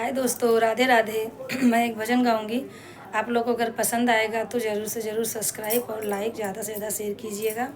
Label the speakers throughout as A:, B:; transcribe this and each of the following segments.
A: हाय दोस्तों, राधे राधे। मैं एक भजन गाऊंगी। आप लोग को अगर पसंद आएगा तो ज़रूर से ज़रूर सब्सक्राइब और लाइक ज़्यादा से ज़्यादा शेयर कीजिएगा।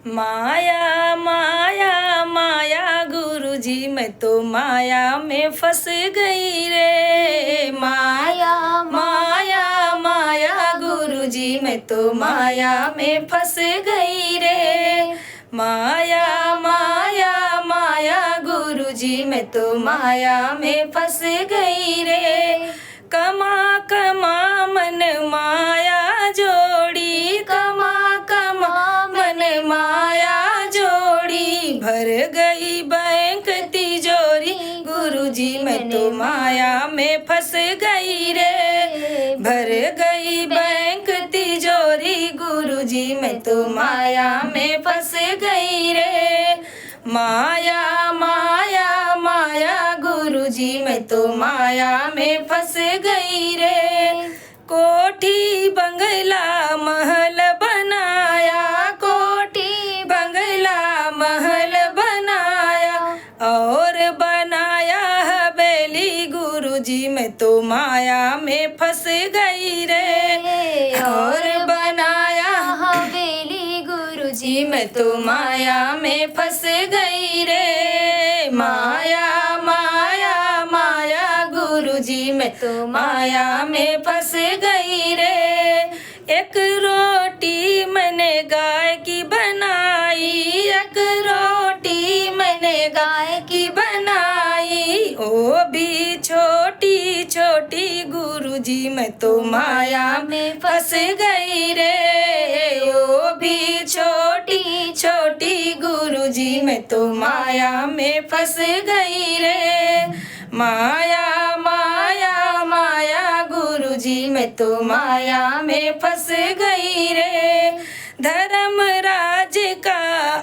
A: माया माया माया गुरुजी, मैं तो माया में फंस गई रे। माया माया माया गुरुजी, मैं तो माया में फंस गई रे। माया माया माया गुरुजी, मैं तो माया में फंस गई रे। कमा कमा मन माया जोड़ी, कमा कमा मन माया जोड़ी, भर गई बैंक तिजोरी गुरुजी, मैं तो माया में फंस गई रे। भर गई बैंक तिजोरी गुरुजी, मैं तो माया में फंस गई रे। माया माया माया गुरुजी, मैं तो माया में फंस गई रे। कोठी बंगला महल बनाया, कोठी बंगला महल बनाया, और बनाया हवेली गुरुजी, मैं तो माया में फंस गई रे। और बनाया हवेली गुरुजी, मैं तो माया में फंस गई रे। माया माया माया गुरुजी, मैं तो माया में फंस गई रे। एक रोटी मैंने गाय की बनाई, एक रोटी मैंने गाय की बनाई, ओ भी छोटी छोटी गुरुजी, मैं तो माया में फंस गई रे। ओ भी छोटी छोटी गुरुजी, मैं तो माया में फंस गई रे। माया माया माया गुरुजी, मैं तो माया में फंस गई रे। धर्मराज का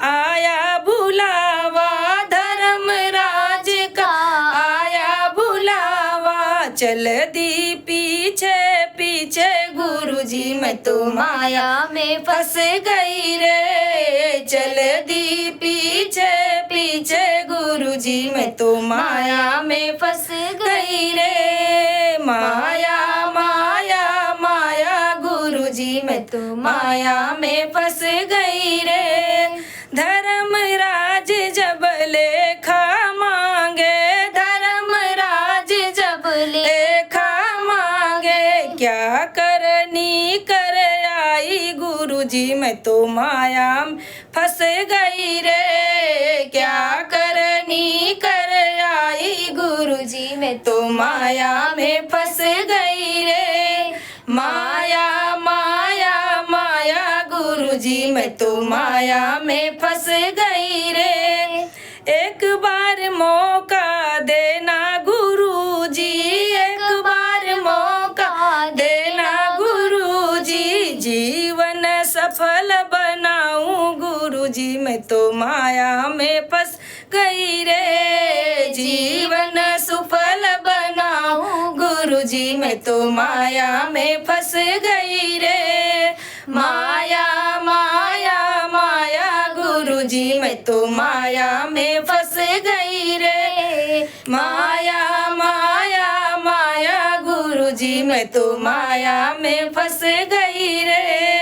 A: आया बुलावा, धर्मराज का आया बुलावा, चल दी पीछे पीछे गुरुजी, मैं तो माया में फंस गई रे। चल दी पीछे पीछे गुरुजी, मैं तो माया में फंस गई रे। माया माया माया गुरुजी, मैं तो माया में फंस गई रे। धर्मराज जब लेखा मांगे, धर्मराज जब लेखा मांगे, क्या करनी कर आई गुरुजी, मैं तो माया में फंस गई रे। क्या करनी कर आई गुरुजी, मैं तो माया में फंस गई रे। माया माया माया गुरुजी, मैं तो माया में फंस गई रे। एक बार मौका देना गुरुजी, एक बार मौका देना गुरुजी, जीवन सफल बनाऊं गुरुजी, मैं तो माया में फंस गई रे। जीवन सफल बनाऊं गुरुजी, मैं तो माया में फंस गई रे। माया माया माया गुरुजी, मैं तो माया में फंस गई रे। माया माया माया गुरुजी, मैं तो माया में फंस गई रे।